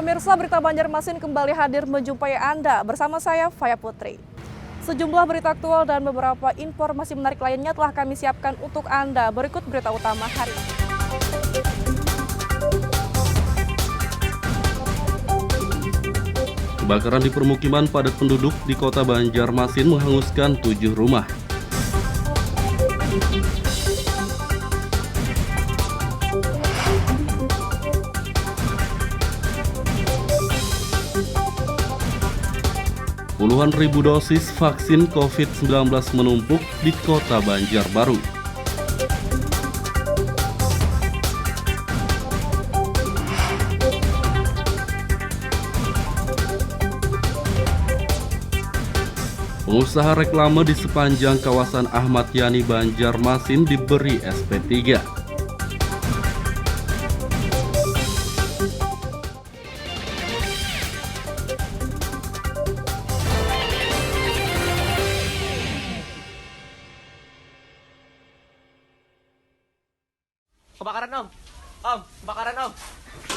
Pemirsa, berita Banjarmasin kembali hadir menjumpai Anda. Bersama saya, Faya Putri. Sejumlah berita aktual dan beberapa informasi menarik lainnya telah kami siapkan untuk Anda. Berikut berita utama hari ini. Kebakaran di permukiman padat penduduk di kota Banjarmasin menghanguskan 7 rumah. Puluhan ribu dosis vaksin COVID-19 menumpuk di kota Banjarbaru. Pengusaha reklame di sepanjang kawasan Ahmad Yani Banjarmasin diberi SP3. Kebakaran kebakaran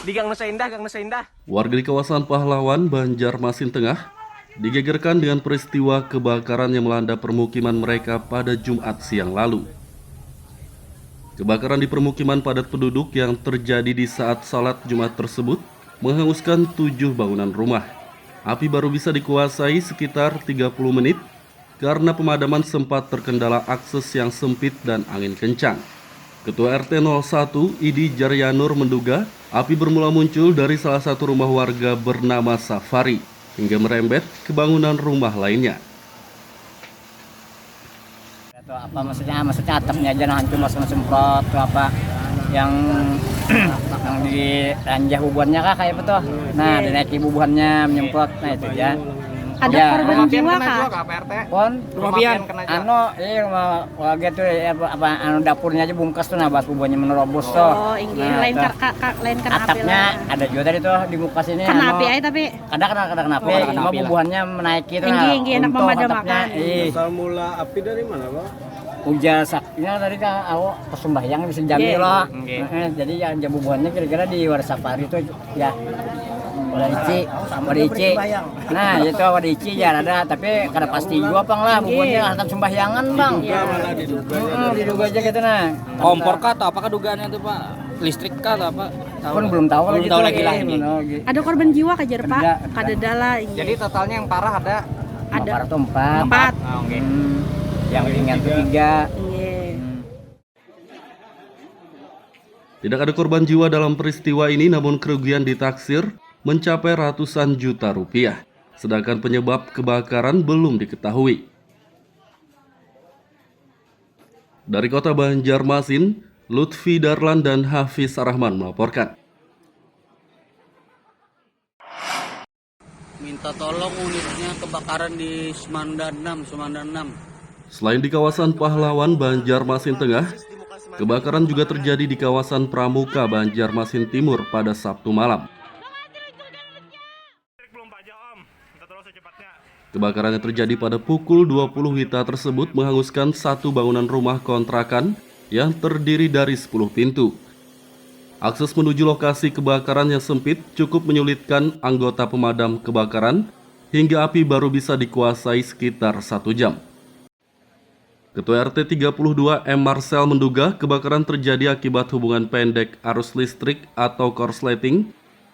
di Gang Nusa Indah. Warga di kawasan Pahlawan, Banjarmasin Tengah digegerkan dengan peristiwa kebakaran yang melanda permukiman mereka pada Jumat siang lalu. Kebakaran di permukiman padat penduduk yang terjadi di saat salat Jumat tersebut menghanguskan 7 bangunan rumah. Api baru bisa dikuasai sekitar 30 menit karena pemadaman sempat terkendala akses yang sempit dan angin kencang. Ketua RT 01 Idi Jaryanur menduga api bermula muncul dari salah satu rumah warga bernama Safari hingga merembet ke bangunan rumah lainnya. Atau apa maksudnya atapnya aja nah cuma semprot atau apa yang di ranjah bubuhannya kah kayak betul. Nah, dinaiki bubuhannya menyemprot nah itu ya. Ada ya, korban jiwa kah? Pon rumah pian warga tuh apa dapurnya aja bungkas tuh nah buat bubuhannya menerobos tuh. Oh, ini nah, lain karena atapnya api ada juga tadi tuh di muka sini. Kena api aja tapi kena api. Cuma bubuhannya menaiki tuh nah. Tinggi enak memadamkan. Asal mula api dari mana, Pak? Ujar saktinya tadi kan awak persembahyangan bisa jamin lah. Jadi yang bubuhannya kira-kira di Wadah Safari itu ya. Wadah Ici. Nah, itu Wadah Ici ya ada, tapi kada pasti juga Bang lah bubuhannya hantam sembahyangan Bang. Diduga aja gitu nah. Kompor kah atau apakah dugaannya itu Pak? Listrik kah atau apa? Pun belum tahu lagi lah. Ada korban jiwa kah Jer, Pak? Kada dala. Jadi totalnya yang parah ada Parah tuh 4. Oke. Yang ringan 3. Tidak ada korban jiwa dalam peristiwa ini, namun kerugian ditaksir mencapai ratusan juta rupiah. Sedangkan penyebab kebakaran belum diketahui. Dari kota Banjarmasin, Lutfi Darlan dan Hafiz Rahman melaporkan. Minta tolong unitnya kebakaran di Semanda 6. Selain di kawasan Pahlawan, Banjarmasin Tengah, kebakaran juga terjadi di kawasan Pramuka, Banjarmasin Timur pada Sabtu malam. Kebakaran yang terjadi pada pukul 20 WITA tersebut menghanguskan satu bangunan rumah kontrakan yang terdiri dari 10 pintu. Akses menuju lokasi kebakaran yang sempit cukup menyulitkan anggota pemadam kebakaran hingga api baru bisa dikuasai sekitar 1 jam. Ketua RT 32 M. Marcel menduga kebakaran terjadi akibat hubungan pendek arus listrik atau korsleting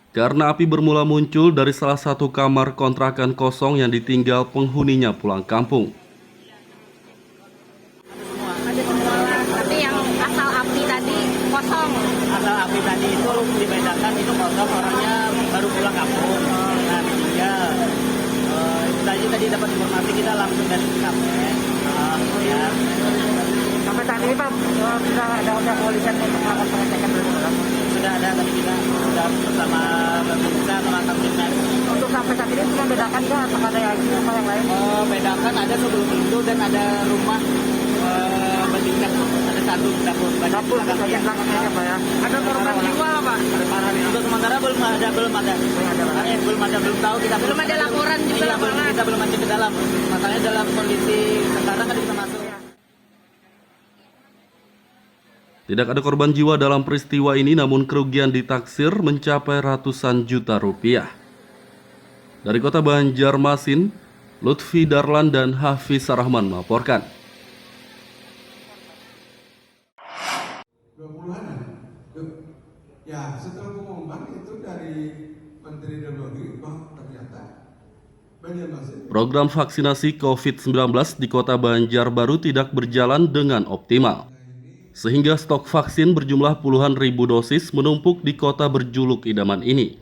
karena api bermula muncul dari salah satu kamar kontrakan kosong yang ditinggal penghuninya pulang kampung. Ada semua, tapi yang asal api tadi kosong. asal api tadi itu dibedakan itu kosong, orangnya baru pulang kampung. Nah, ditinggal. Itu tadi dapat informasi kita langsung dari TKP. Ya. Sampai saat ini Pak, sudah ada kepolisian untuk melakukan pengecekan dulu Pak? Sudah ada tadi kita sudah bersama pemirsa sama Kamtibnas. Untuk sampai saat ini cuma bedakan nggak atau ada yang lain? Bedakan ada sebelum itu dan ada rumah bertingkat, ada satu dapur saja Pak ya. Ada korban jiwa Pak? Untuk sementara belum ada. Belum tahu kita Belum ada laporan juga. kita belum masuk ke dalam. Masalahnya dalam kondisi sekarang kan bisa masuk. Tidak ada korban jiwa dalam peristiwa ini, namun kerugian ditaksir mencapai ratusan juta rupiah. Dari kota Banjarmasin, Lutfi Darlan dan Hafiz Rahman melaporkan. 20-an. Ya, setelah pengumuman itu dari Menteri Dalam Negeri, ternyata Banjarmasin. Program vaksinasi COVID-19 di kota Banjarbaru tidak berjalan dengan optimal, sehingga stok vaksin berjumlah puluhan ribu dosis menumpuk di kota berjuluk idaman ini.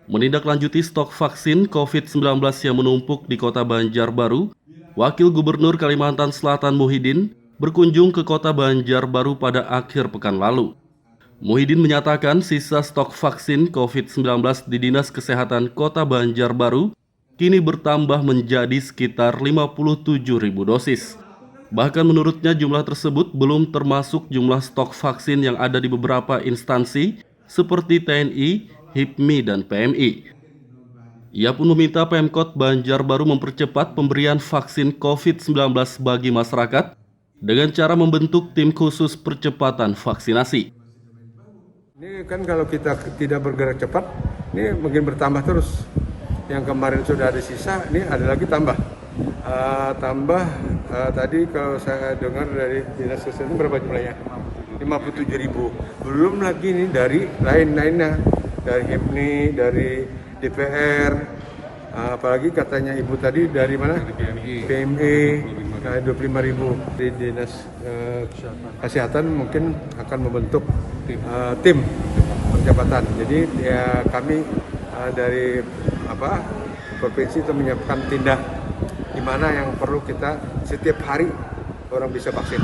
Menindaklanjuti stok vaksin COVID-19 yang menumpuk di kota Banjarbaru, Wakil Gubernur Kalimantan Selatan Muhyiddin berkunjung ke kota Banjarbaru pada akhir pekan lalu. Muhyiddin menyatakan sisa stok vaksin COVID-19 di Dinas Kesehatan Kota Banjarbaru kini bertambah menjadi sekitar 57.000 dosis. Bahkan menurutnya jumlah tersebut belum termasuk jumlah stok vaksin yang ada di beberapa instansi seperti TNI, HIPMI, dan PMI. Ia pun meminta Pemkot Banjarbaru mempercepat pemberian vaksin COVID-19 bagi masyarakat dengan cara membentuk tim khusus percepatan vaksinasi. Ini kan kalau kita tidak bergerak cepat, ini mungkin bertambah terus. Yang kemarin sudah ada sisa, ini ada lagi tambah. Tadi kalau saya dengar dari Dinas Kesehatan berapa jumlahnya? 57.000. Belum lagi nih dari lain-lainnya, dari HIPMI, dari DPR, apalagi katanya Ibu tadi dari mana? PMI, 25.000. Di Dinas Kesehatan mungkin akan membentuk tim percepatan. Jadi ya kami dari provinsi itu menyiapkan tindak di mana yang perlu kita setiap hari orang bisa vaksin.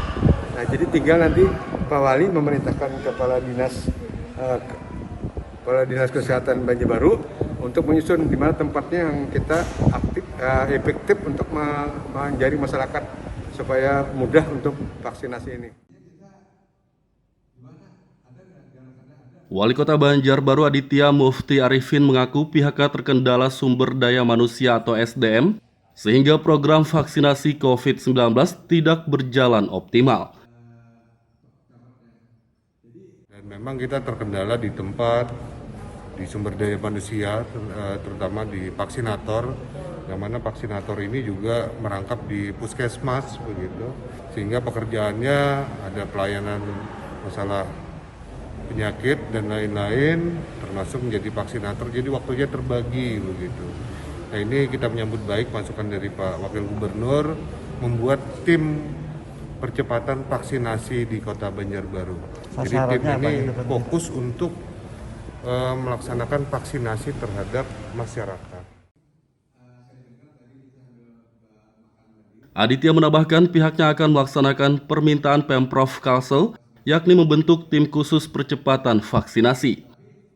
Nah, jadi tinggal nanti Pak Wali memerintahkan Kepala Dinas Kesehatan Banjarbaru untuk menyusun di mana tempatnya yang kita efektif untuk menjadi masyarakat supaya mudah untuk vaksinasi ini. Wali Kota Banjarbaru Aditya Mufti Arifin mengaku pihaknya terkendala sumber daya manusia atau SDM, sehingga program vaksinasi COVID-19 tidak berjalan optimal. Dan memang kita terkendala di tempat, di sumber daya manusia, terutama di vaksinator, yang mana vaksinator ini juga merangkap di puskesmas, begitu, sehingga pekerjaannya ada pelayanan masalah penyakit dan lain-lain, termasuk menjadi vaksinator, jadi waktunya terbagi, begitu. Nah, ini kita menyambut baik masukan dari Pak Wakil Gubernur membuat tim percepatan vaksinasi di Kota Banjarbaru. Jadi tim ini fokus untuk melaksanakan vaksinasi terhadap masyarakat. Aditya menambahkan pihaknya akan melaksanakan permintaan Pemprov Kalsel, yakni membentuk tim khusus percepatan vaksinasi,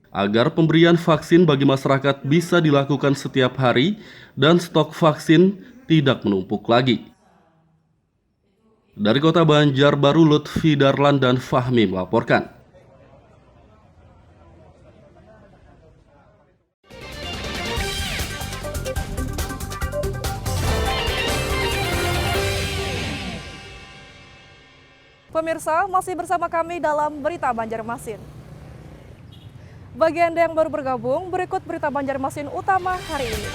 agar pemberian vaksin bagi masyarakat bisa dilakukan setiap hari dan stok vaksin tidak menumpuk lagi. Dari Kota Banjarbaru, Lutfi Darlan dan Fahmi melaporkan. Pemirsa, masih bersama kami dalam Berita Banjarmasin. Bagi Anda yang baru bergabung, berikut Berita Banjarmasin utama hari ini.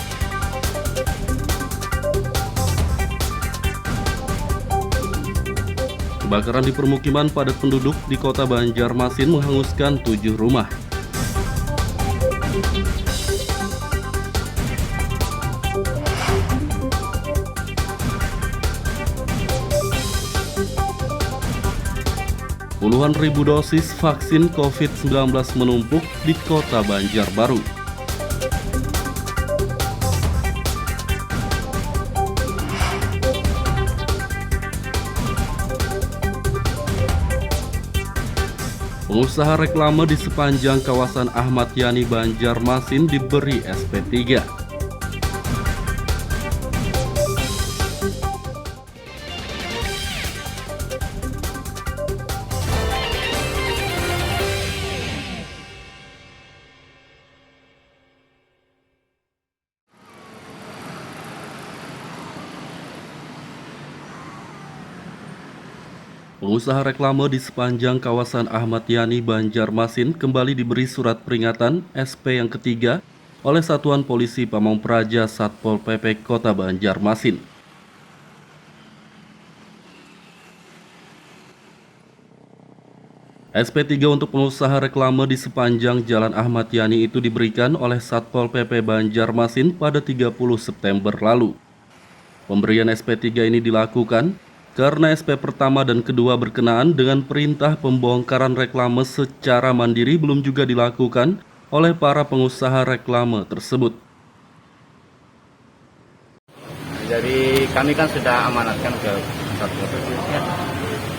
Kebakaran di permukiman padat penduduk di Kota Banjarmasin menghanguskan 7 rumah. Puluhan ribu dosis vaksin COVID-19 menumpuk di Kota Banjarbaru. Pengusaha reklame di sepanjang kawasan Ahmad Yani Banjarmasin diberi SP3. Pengusaha reklame di sepanjang kawasan Ahmad Yani, Banjarmasin kembali diberi surat peringatan SP yang ketiga oleh Satuan Polisi Pamong Praja Satpol PP Kota Banjarmasin. SP3 untuk pengusaha reklame di sepanjang Jalan Ahmad Yani itu diberikan oleh Satpol PP Banjarmasin pada 30 September lalu. Pemberian SP3 ini dilakukan karena SP pertama dan kedua berkenaan dengan perintah pembongkaran reklame secara mandiri belum juga dilakukan oleh para pengusaha reklame tersebut. Jadi kami kan sudah amanatkan ke Satpol PP,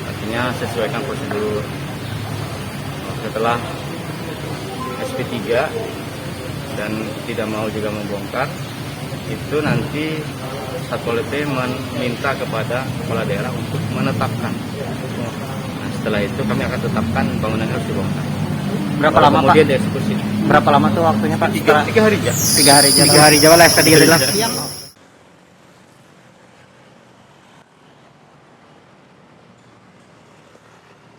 artinya sesuaikan prosedur. Setelah SP3 dan tidak mau juga membongkar, itu nanti Satpol PP meminta kepada kepala daerah untuk menetapkan. Nah, setelah itu kami akan tetapkan bangunan harus dibongkar. Berapa lama Pak? Kemudian dieksekusi. Berapa lama tuh waktunya Pak? 3 hari aja. 3 hari aja. 3 hari aja lah tadi adalah.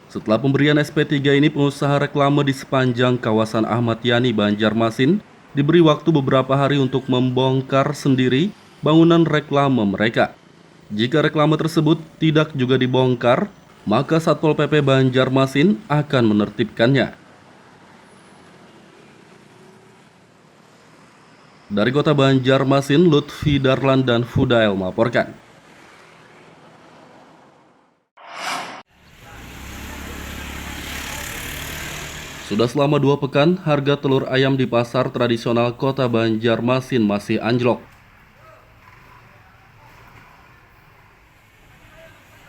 Setelah pemberian SP3 ini, pengusaha reklame di sepanjang kawasan Ahmad Yani, Banjarmasin diberi waktu beberapa hari untuk membongkar sendiri bangunan reklame mereka. Jika reklame tersebut tidak juga dibongkar, maka Satpol PP Banjarmasin akan menertibkannya. Dari Kota Banjarmasin, Lutfi Darlan dan Fudael melaporkan. Sudah selama 2 pekan, harga telur ayam di pasar tradisional Kota Banjarmasin masih anjlok.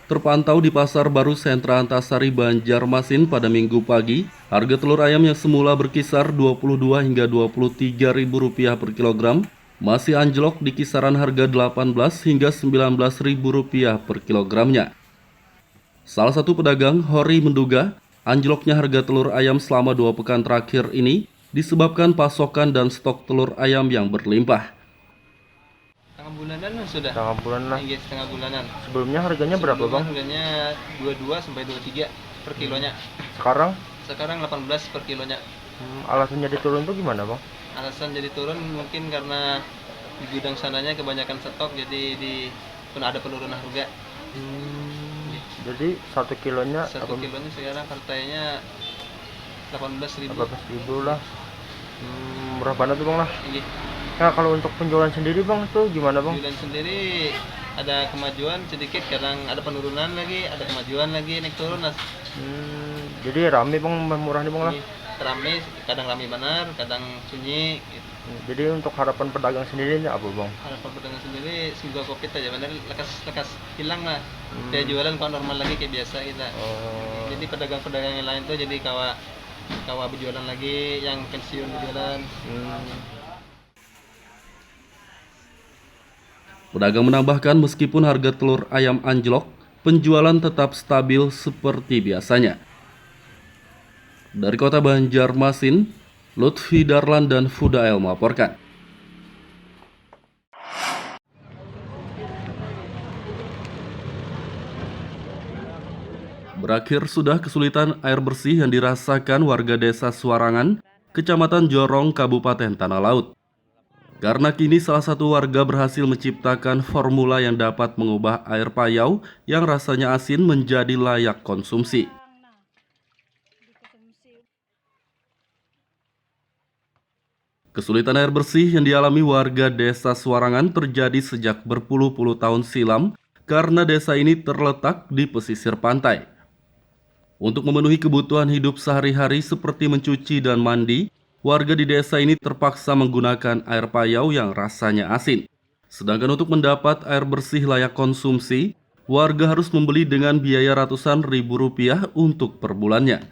Terpantau di Pasar Baru Sentra Antasari, Banjarmasin pada Minggu pagi, harga telur ayam yang semula berkisar Rp22 hingga Rp23.000 per kilogram, masih anjlok di kisaran harga Rp18 hingga Rp19.000 per kilogramnya. Salah satu pedagang, Hori, menduga anjloknya harga telur ayam selama 2 pekan terakhir ini disebabkan pasokan dan stok telur ayam yang berlimpah. Setengah bulanan sudah. Setengah bulan lah. Iya, setengah bulanan. Sebelumnya harganya berapa Bang? Harganya 22 sampai 23 per kilonya. Sekarang? Sekarang 18 per kilonya. Alasan jadi turun tuh gimana Bang? Alasan jadi turun mungkin karena di gudang sananya kebanyakan stok, jadi ada penurunan harga. Jadi 1 kilonya 1 kilonya sekarang harganya 18.000. 18.000 lah. Murah banget tuh Bang lah. Iya. Nah kalau untuk penjualan sendiri Bang tuh gimana Bang? Penjualan sendiri ada kemajuan sedikit, kadang ada penurunan lagi, ada kemajuan lagi, naik turun lah. Jadi rame Bang, murah nih Bang lah. Rame, kadang rame benar, kadang sunyi gitu. Jadi untuk harapan pedagang sendiri ini apa Bang? Harapan pedagang sendiri semoga covid aja benar lekas hilang lah. Dia jualan kalau normal lagi kayak biasa kita. Jadi pedagang-pedagang yang lain tuh jadi kawa berjualan lagi, yang pensiun berjualan. Pedagang menambahkan meskipun harga telur ayam anjlok, penjualan tetap stabil seperti biasanya. Dari Kota Banjarmasin, Lutfi Darlan dan Fudael melaporkan. Berakhir sudah kesulitan air bersih yang dirasakan warga Desa Suarangan, Kecamatan Jorong, Kabupaten Tanah Laut. Karena kini salah satu warga berhasil menciptakan formula yang dapat mengubah air payau yang rasanya asin menjadi layak konsumsi. Kesulitan air bersih yang dialami warga Desa Suarangan terjadi sejak berpuluh-puluh tahun silam karena desa ini terletak di pesisir pantai. Untuk memenuhi kebutuhan hidup sehari-hari seperti mencuci dan mandi, warga di desa ini terpaksa menggunakan air payau yang rasanya asin. Sedangkan untuk mendapat air bersih layak konsumsi, warga harus membeli dengan biaya ratusan ribu rupiah untuk per bulannya.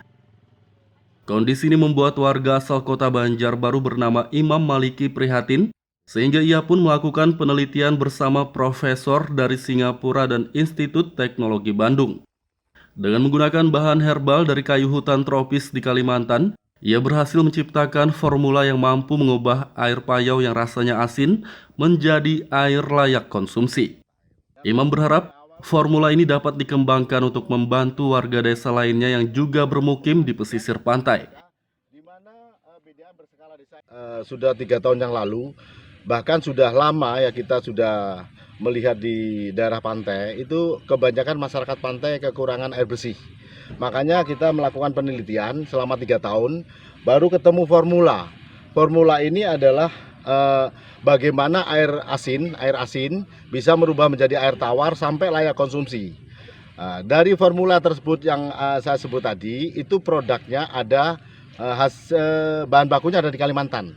Kondisi ini membuat warga asal Kota Banjarbaru bernama Imam Maliki prihatin, sehingga ia pun melakukan penelitian bersama profesor dari Singapura dan Institut Teknologi Bandung. Dengan menggunakan bahan herbal dari kayu hutan tropis di Kalimantan, ia berhasil menciptakan formula yang mampu mengubah air payau yang rasanya asin menjadi air layak konsumsi. Imam berharap Formula ini dapat dikembangkan untuk membantu warga desa lainnya yang juga bermukim di pesisir pantai. Sudah 3 tahun yang lalu, bahkan sudah lama ya kita sudah melihat di daerah pantai itu kebanyakan masyarakat pantai kekurangan air bersih. Makanya kita melakukan penelitian selama 3 tahun, baru ketemu formula. Formula ini adalah bagaimana air asin bisa merubah menjadi air tawar sampai layak konsumsi. Dari formula tersebut yang saya sebut tadi, itu produknya ada bahan bakunya ada di Kalimantan.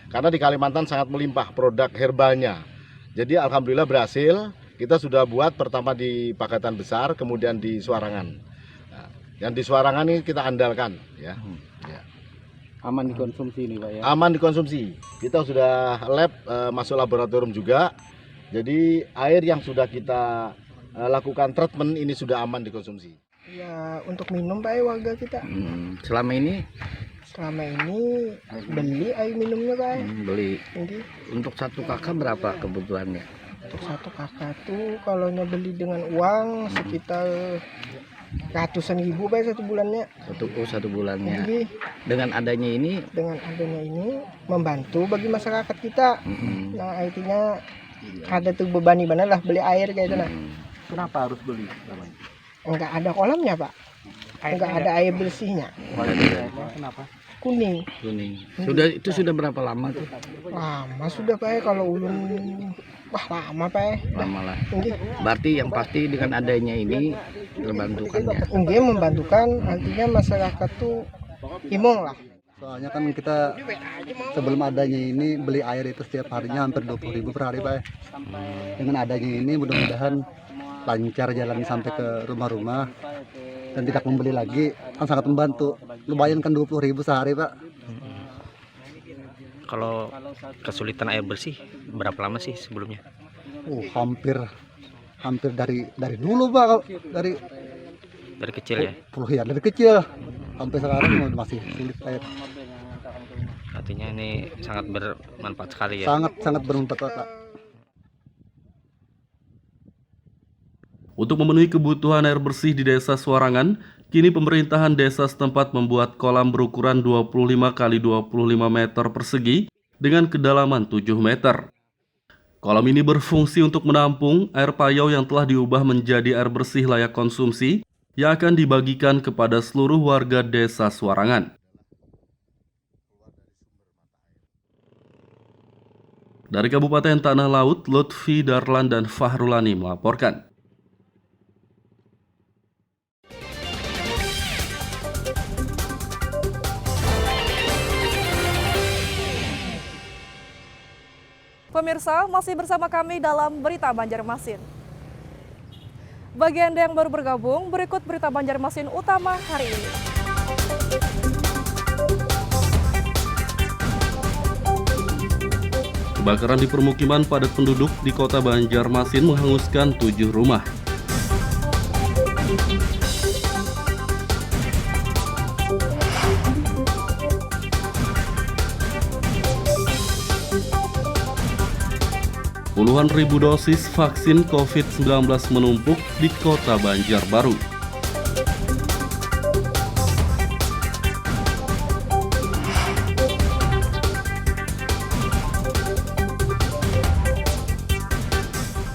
Karena di Kalimantan sangat melimpah produk herbalnya. Jadi alhamdulillah berhasil. Kita sudah buat pertama di Pakatan Besar, kemudian di Suarangan. Yang di Suarangan ini kita andalkan ya. Aman dikonsumsi ini Pak ya? Aman dikonsumsi. Kita sudah lab masuk laboratorium juga. Jadi air yang sudah kita lakukan treatment ini sudah aman dikonsumsi. Ya untuk minum Pak ya warga kita. Selama ini Beli air minumnya Pak. beli. Jadi Untuk 1 kakak berapa kebutuhannya? untuk 1 kakak tuh kalau beli dengan uang sekitar ratusan ribu Pak 1 bulannya. Satu bulannya. Jadi Dengan adanya ini dengan adanya ini membantu bagi masyarakat kita. Nah artinya ada tuh bebani benar lah beli air kayak itu nah. kenapa harus beli? Enggak ada kolamnya Pak. Enggak ada air bersihnya. Kenapa? Kuning. Sudah berapa lama tuh? Lama sudah Pak ya, kalau ulun lama Pak ya. Lama lah. Nggih. Berarti yang pasti dengan adanya ini membantukannya. Nggih membantukan, artinya masyarakat tuh imong lah. Soalnya kan kita sebelum adanya ini beli air itu setiap harinya hampir 20.000 per hari Pak. Dengan adanya ini mudah-mudahan lancar jalannya sampai ke rumah-rumah dan tidak membeli lagi, kan sangat membantu. Lumayan kan 20.000 sehari Pak. Kalau kesulitan air bersih berapa lama sih sebelumnya? Hampir dari dulu Pak, dari kecil ya? Dari kecil sampai sekarang masih sulit air. Artinya ini sangat bermanfaat sekali ya? Sangat bermanfaat Pak. Untuk memenuhi kebutuhan air bersih di Desa Suarangan, kini pemerintahan desa setempat membuat kolam berukuran 25 x 25 meter persegi dengan kedalaman 7 meter. Kolam ini berfungsi untuk menampung air payau yang telah diubah menjadi air bersih layak konsumsi yang akan dibagikan kepada seluruh warga Desa Suarangan. Dari Kabupaten Tanah Laut, Lutfi Darlan dan Fahrulani melaporkan. Pemirsa, masih bersama kami dalam Berita Banjarmasin. Bagi Anda yang baru bergabung, berikut Berita Banjarmasin utama hari ini. Kebakaran di permukiman padat penduduk di Kota Banjarmasin menghanguskan 7 rumah. Puluhan ribu dosis vaksin COVID-19 menumpuk di Kota Banjarbaru.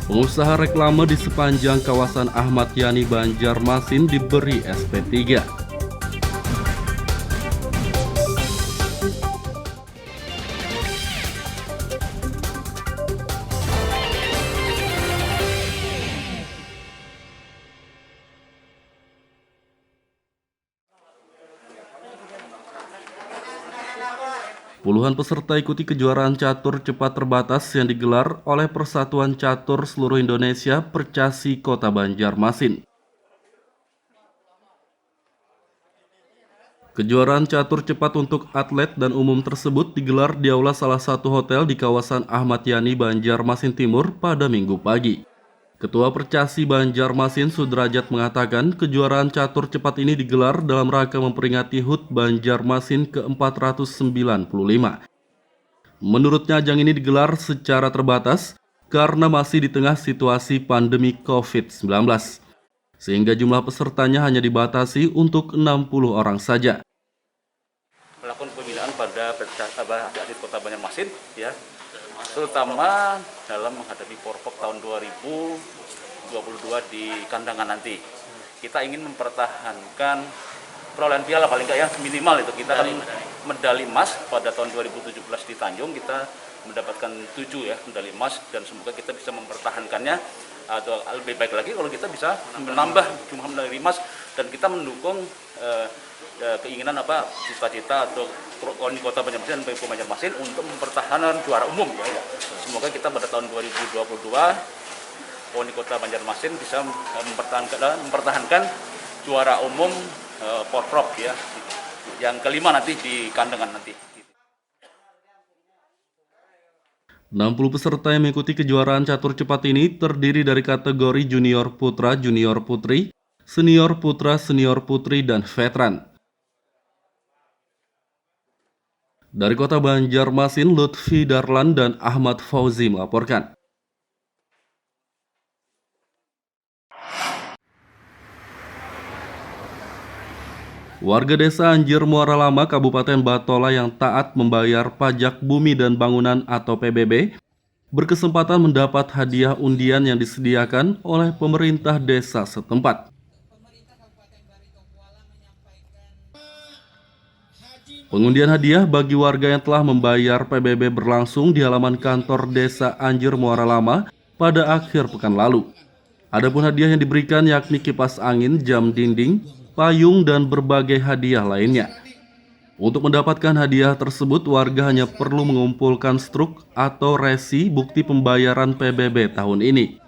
Pengusaha reklame di sepanjang kawasan Ahmad Yani Banjarmasin diberi SP3. Puluhan peserta ikuti kejuaraan catur cepat terbatas yang digelar oleh Persatuan Catur Seluruh Indonesia Percasi Kota Banjarmasin. Kejuaraan catur cepat untuk atlet dan umum tersebut digelar di aula salah satu hotel di kawasan Ahmad Yani Banjarmasin Timur pada Minggu pagi. Ketua Percasi Banjarmasin Sudrajat mengatakan kejuaraan catur cepat ini digelar dalam rangka memperingati HUT Banjarmasin ke-495. Menurutnya ajang ini digelar secara terbatas karena masih di tengah situasi pandemi COVID-19. Sehingga jumlah pesertanya hanya dibatasi untuk 60 orang saja. Melakukan pembinaan pada adik Kota Banjarmasin, ya, terutama dalam menghadapi Porprov tahun 2022 di Kandangan nanti. Kita ingin mempertahankan perolehan piala paling nggak ya minimal itu. Kita kan medali emas pada tahun 2017 di Tanjung, kita mendapatkan 7 ya medali emas, dan semoga kita bisa mempertahankannya atau lebih baik lagi kalau kita bisa menambah jumlah medali emas, dan kita mendukung keinginan cita-cita atau KONI Kota Banjarmasin dan PMK Banjarmasin untuk mempertahankan juara umum ya. Semoga kita pada tahun 2022 KONI Kota Banjarmasin bisa mempertahankan juara umum Porprov ya, yang kelima nanti di Kandangan nanti. 60 peserta yang mengikuti kejuaraan catur cepat ini terdiri dari kategori junior putra, junior putri, senior putra, senior putri, dan veteran. Dari Kota Banjarmasin, Lutfi Darlan dan Ahmad Fauzi melaporkan. Warga desa Anjir Muara Lama, Kabupaten Batola yang taat membayar pajak bumi dan bangunan atau PBB berkesempatan mendapat hadiah undian yang disediakan oleh pemerintah desa setempat. Pengundian hadiah bagi warga yang telah membayar PBB berlangsung di halaman kantor desa Anjir Muara Lama pada akhir pekan lalu. Adapun hadiah yang diberikan yakni kipas angin, jam dinding, payung, dan berbagai hadiah lainnya. Untuk mendapatkan hadiah tersebut, warga hanya perlu mengumpulkan struk atau resi bukti pembayaran PBB tahun ini.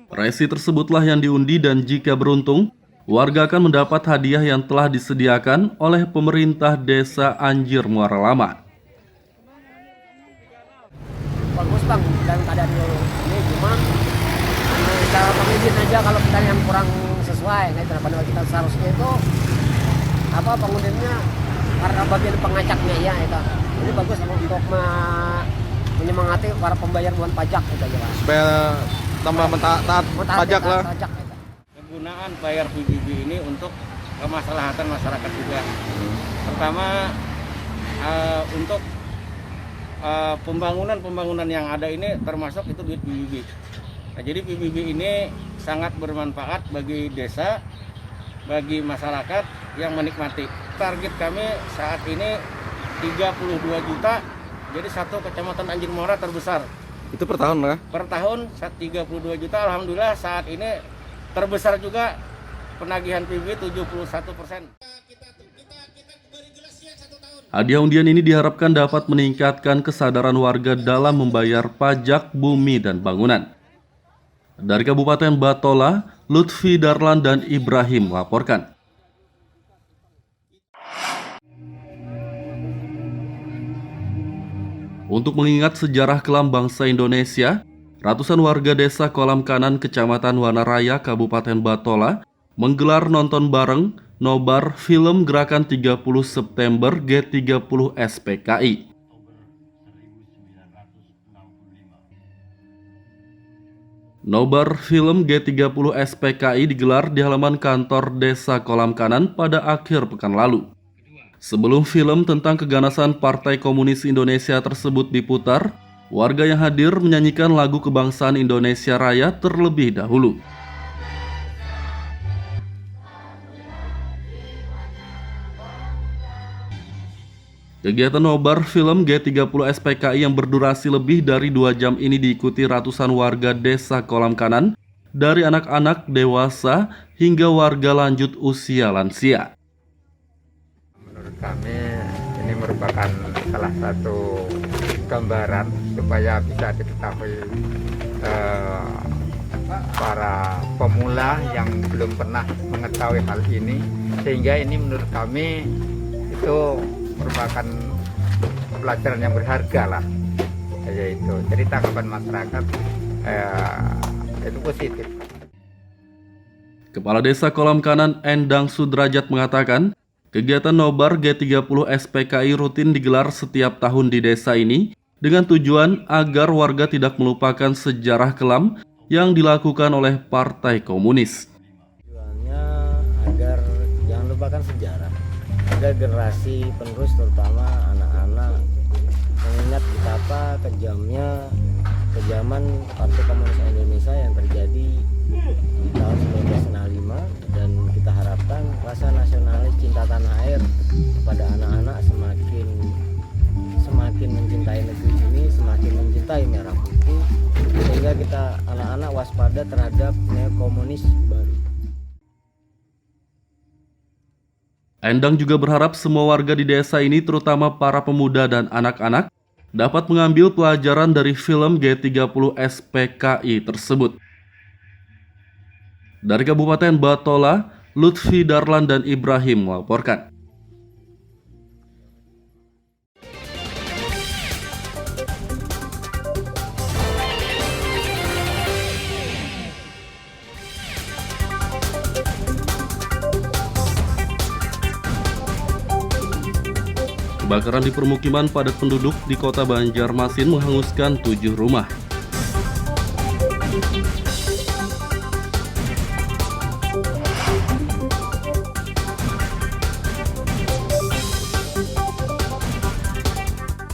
Resi tersebutlah yang diundi, dan jika beruntung, warga akan mendapat hadiah yang telah disediakan oleh pemerintah desa Anjir Muara Lama. Bagus bang, dan keadaan dulu ini cuma kita pengizin aja kalau kita yang kurang sesuai. Nah, pada kita seharusnya itu pengundiannya karena bagian pengacaknya ya itu. Ini bagus untuk menyemangati para pembayar bukan pajak itu aja Pak. Supaya tambah taat pajak lah. Penggunaan bayar PBB ini untuk kemaslahatan masyarakat juga. Pertama untuk pembangunan yang ada ini termasuk itu duit PBB. Nah, jadi PBB ini sangat bermanfaat bagi desa, bagi masyarakat yang menikmati. Target kami saat ini 32 juta, jadi satu kecamatan Anjir Muara terbesar. Itu per tahun lah? Per tahun 32 juta, alhamdulillah saat ini terbesar juga penagihan PBB 71%. Hadiah undian ini diharapkan dapat meningkatkan kesadaran warga dalam membayar pajak bumi dan bangunan. Dari Kabupaten Batola, Lutfi Darlan dan Ibrahim melaporkan. Untuk mengingat sejarah kelam bangsa Indonesia, ratusan warga desa Kolam Kanan, Kecamatan Wanaraya, Kabupaten Batola, menggelar nonton bareng nobar film Gerakan 30 September G30 SPKI. Nobar film G30 SPKI digelar di halaman kantor Desa Kolam Kanan pada akhir pekan lalu. Sebelum film tentang keganasan Partai Komunis Indonesia tersebut diputar, warga yang hadir menyanyikan lagu kebangsaan Indonesia Raya terlebih dahulu. Kegiatan nobar film G30 SPKI yang berdurasi lebih dari 2 jam ini diikuti ratusan warga desa Kolam Kanan, dari anak-anak, dewasa, hingga warga lanjut usia lansia. Menurut kami ini merupakan salah satu gambaran supaya bisa diketahui para pemula yang belum pernah mengetahui hal ini, sehingga ini menurut kami itu merupakan pelajaran yang berharga lah, yaitu jadi tanggapan masyarakat itu positif. Kepala Desa Kolam Kanan Endang Sudrajat mengatakan, kegiatan nobar G30 SPKI rutin digelar setiap tahun di desa ini dengan tujuan agar warga tidak melupakan sejarah kelam yang dilakukan oleh Partai Komunis. Tujuannya agar jangan lupakan sejarah, agar generasi penerus terutama anak-anak mengingat betapa kejaman Partai Komunis Indonesia yang terjadi di tahun 1965, dan kita harapkan rasa nasionalis cinta tanah air kepada anak-anak semakin mencintai negeri ini, semakin mencintai merah putih, sehingga kita anak-anak waspada terhadap neokomunis baru. Endang juga berharap semua warga di desa ini, terutama para pemuda dan anak-anak, dapat mengambil pelajaran dari film G30 SPKI tersebut. Dari Kabupaten Batola, Lutfi Darlan dan Ibrahim melaporkan. Kebakaran di permukiman padat penduduk di Kota Banjarmasin menghanguskan 7 rumah.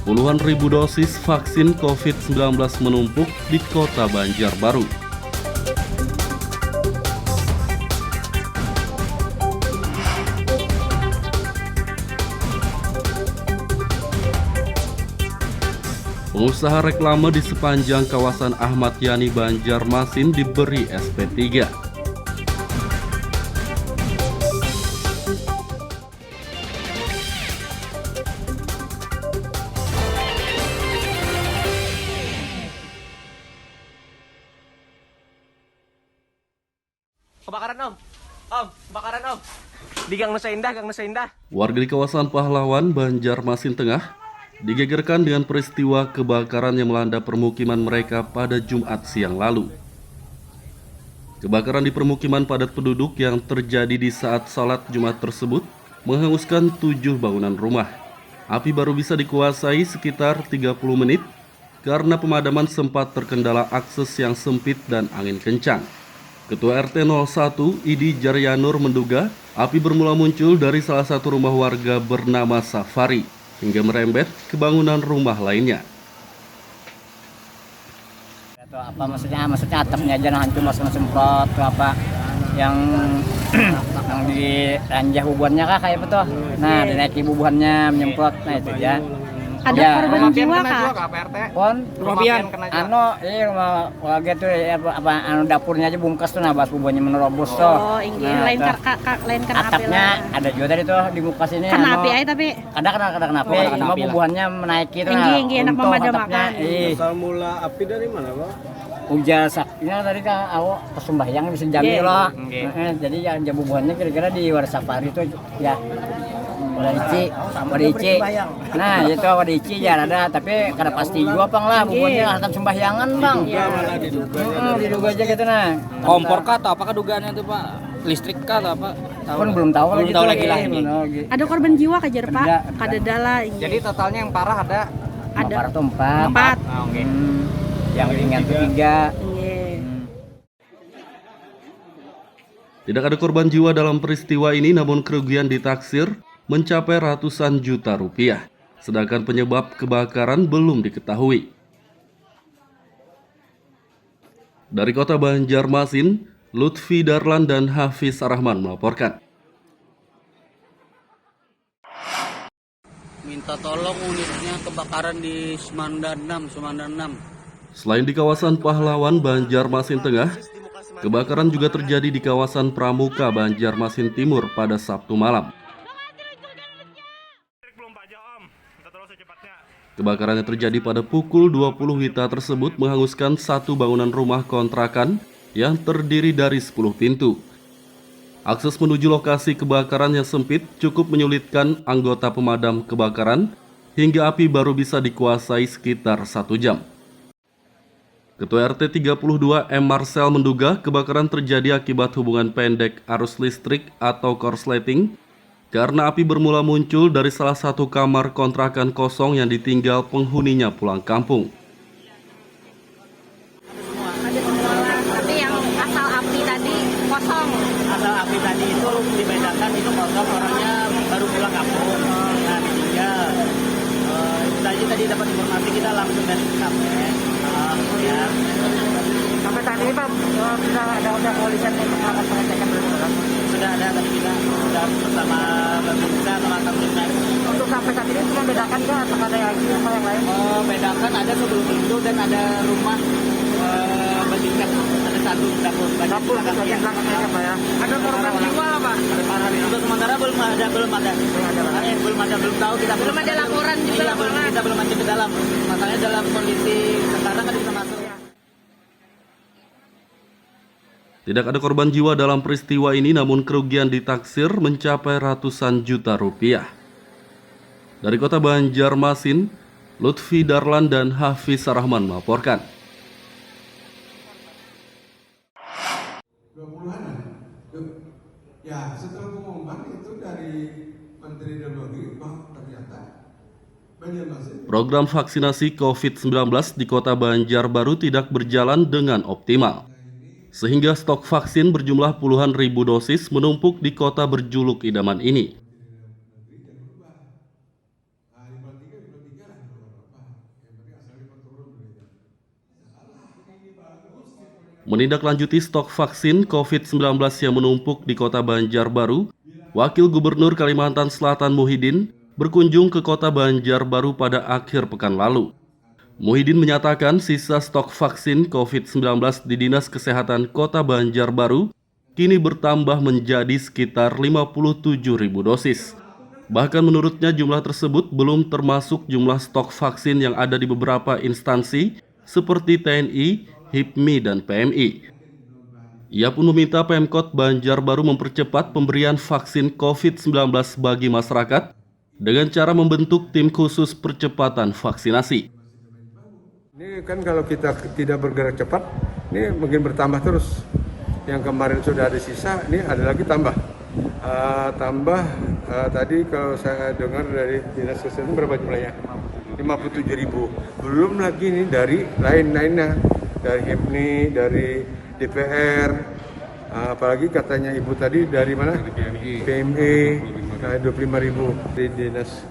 Puluhan ribu dosis vaksin COVID-19 menumpuk di Kota Banjarbaru. Pengusaha reklame di sepanjang kawasan Ahmad Yani Banjarmasin diberi SP3. Kebakaran om, kebakaran om. Di Gang Nusa Indah, Gang Nusa Indah. Warga di kawasan Pahlawan, Banjarmasin Tengah digegerkan dengan peristiwa kebakaran yang melanda permukiman mereka pada Jumat siang lalu. Kebakaran di permukiman padat penduduk yang terjadi di saat salat Jumat tersebut menghanguskan 7 bangunan rumah. Api baru bisa dikuasai sekitar 30 menit karena pemadaman sempat terkendala akses yang sempit dan angin kencang. Ketua RT 01 Idi Jaryanur menduga api bermula muncul dari salah satu rumah warga bernama Safari hingga merembet ke bangunan rumah lainnya. Atau apa maksudnya atapnya aja hancur, masuk semprot atau apa yang di ranjah bubuhannya kah kayak betul. Nah, dinaiki bubuhannya menyemprot, nah itu ya. Ada korban jiwa kah? Rumah pian rumah warga tuh apa dapurnya aja bungkas tuh, nah bas bubuhannya menerobos tuh. Oh, inggih lain karena atapnya ada juga tadi tuh di muka sini. Kena api aja tapi. Ada kenapa? Cuma bubuhannya menaiki tuh. Inggih enak pemadam makan. Asal mula api dari mana, Pak? Ujar saktinya tadi kan awak pesumbahyang bisa jamin lah. Jadi yang bubuhannya kira-kira di War Safari tuh ya. Wadici. Nah, itu wadici ya ada, tapi kada pasti juga Bang lah bubuhannya harta sembahyangan Bang. Diduga aja gitu nah. Kompor kah atau apakah dugaannya itu Pak? Listrik kah atau apa? Belum tahu lagi lah. Ada korban jiwa kajar Pak? Kada dala. Jadi totalnya yang parah ada parah tuh 4. Oke. Yang ringan tuh 3. Tidak ada korban jiwa dalam peristiwa ini, namun kerugian ditaksir mencapai ratusan juta rupiah. Sedangkan penyebab kebakaran belum diketahui. Dari Kota Banjarmasin, Lutfi Darlan dan Hafiz Rahman melaporkan. Minta tolong unitnya kebakaran di Sumandan 6. Selain di kawasan Pahlawan, Banjarmasin Tengah, kebakaran juga terjadi di kawasan Pramuka, Banjarmasin Timur pada Sabtu malam. Kebakaran yang terjadi pada pukul 20 WITA tersebut menghanguskan satu bangunan rumah kontrakan yang terdiri dari 10 pintu. Akses menuju lokasi kebakaran yang sempit cukup menyulitkan anggota pemadam kebakaran hingga api baru bisa dikuasai sekitar 1 jam. Ketua RT 32 M. Marcel menduga kebakaran terjadi akibat hubungan pendek arus listrik atau korsleting karena api bermula muncul dari salah satu kamar kontrakan kosong yang ditinggal penghuninya pulang kampung. Tapi yang asal api tadi kosong. Asal api tadi itu dibedakan, itu kosong, orangnya baru pulang kampung. Nah, ditinggal. Tadi dapat informasi, kita langsung dari TKP. Ya. Sampai saat ini Pak, sudah ada kepolisian untuk melakukan pengecekan belum? Sudah ada, tadi kita sudah bersama pemerintah melakukan pengecekan. Untuk sampai saat ini cuma bedakan nggak atau ada yang lain? Bedakan ada sebelum itu dan ada rumah bertingkat, ada satu dapur bagian belakangnya Pak ya. Ada korban jiwa Pak? Ada parah. Untuk sementara belum ada. Belum tahu kita. Belum ada laporan juga laporan. Kita belum masuk ke dalam. Makanya dalam kondisi sekarang kan bisa masuk. Tidak ada korban jiwa dalam peristiwa ini, namun kerugian ditaksir mencapai ratusan juta rupiah. Dari kota Banjarmasin, Lutfi Darlan dan Hafiz Rahman melaporkan. 20-an. Ya, setelah pengumuman itu dari Menteri Dalam Negeri, ternyata Banjarmasin. Program vaksinasi COVID-19 di kota Banjarbaru tidak berjalan dengan optimal, sehingga stok vaksin berjumlah puluhan ribu dosis menumpuk di kota berjuluk idaman ini. Menindaklanjuti stok vaksin COVID-19 yang menumpuk di kota Banjarbaru, Wakil Gubernur Kalimantan Selatan Muhyiddin berkunjung ke kota Banjarbaru pada akhir pekan lalu. Muhyiddin menyatakan sisa stok vaksin COVID-19 di Dinas Kesehatan Kota Banjarbaru kini bertambah menjadi sekitar 57.000 dosis. Bahkan menurutnya jumlah tersebut belum termasuk jumlah stok vaksin yang ada di beberapa instansi seperti TNI, HIPMI, dan PMI. Ia pun meminta Pemkot Banjarbaru mempercepat pemberian vaksin COVID-19 bagi masyarakat dengan cara membentuk tim khusus percepatan vaksinasi. Ini kan kalau kita tidak bergerak cepat, ini mungkin bertambah terus. Yang kemarin sudah ada sisa, ini ada lagi tambah. Tadi kalau saya dengar dari Dinas Kesehatan berapa jumlahnya? 57.000. Belum lagi ini dari lain-lainnya, dari HIPMI, dari DPR, apalagi katanya Ibu tadi dari mana? PMI, 25.000. Di Dinas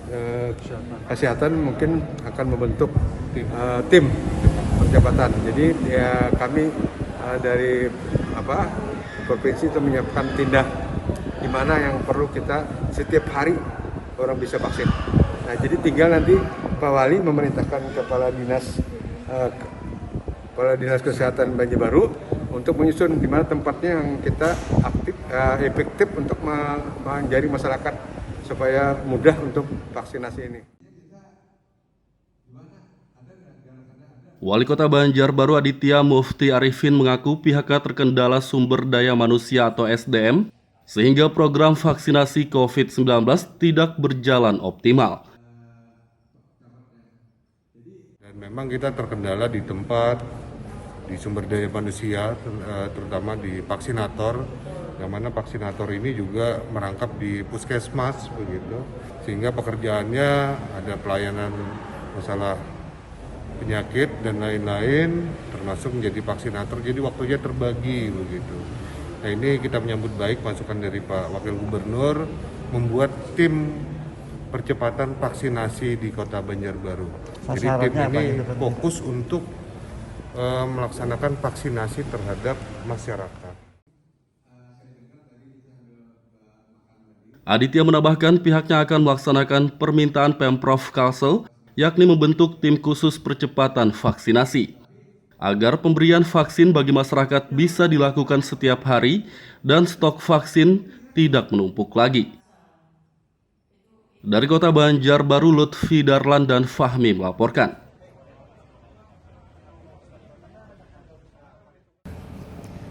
Kesehatan mungkin akan membentuk tim percepatan. Jadi ya kami dari provinsi itu menyiapkan tindak di mana yang perlu kita setiap hari orang bisa vaksin. Nah, jadi tinggal nanti Pak Wali memerintahkan Kepala Dinas Kesehatan Banjarbaru untuk menyusun di mana tempatnya yang kita efektif untuk menjadi masyarakat supaya mudah untuk vaksinasi ini. Wali Kota Banjarbaru Aditya Mufti Arifin mengaku pihaknya terkendala sumber daya manusia atau SDM, sehingga program vaksinasi COVID-19 tidak berjalan optimal. Dan memang kita terkendala di tempat, di sumber daya manusia, terutama di vaksinator, yang mana vaksinator ini juga merangkap di puskesmas begitu, sehingga pekerjaannya ada pelayanan masalah penyakit dan lain-lain, termasuk menjadi vaksinator, jadi waktunya terbagi begitu. Nah, ini kita menyambut baik masukan dari Pak Wakil Gubernur membuat tim percepatan vaksinasi di Kota Banjarbaru. Jadi tim ini fokus untuk melaksanakan vaksinasi terhadap masyarakat. Aditya menambahkan pihaknya akan melaksanakan permintaan Pemprov Kalsel, yakni membentuk tim khusus percepatan vaksinasi, agar pemberian vaksin bagi masyarakat bisa dilakukan setiap hari dan stok vaksin tidak menumpuk lagi. Dari Kota Banjarbaru, Lutfi Darlan dan Fahmi melaporkan.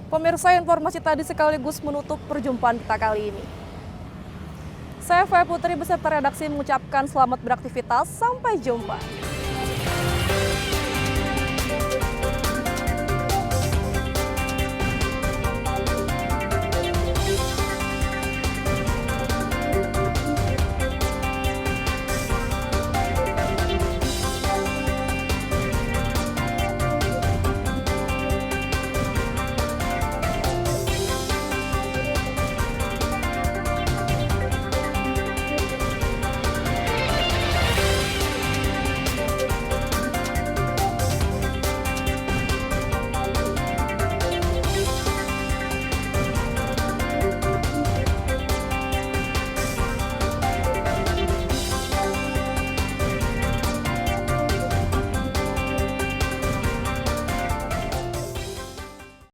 Pemirsa, informasi tadi sekaligus menutup perjumpaan kita kali ini. Saya Faya Putri beserta redaksi mengucapkan selamat beraktivitas, sampai jumpa.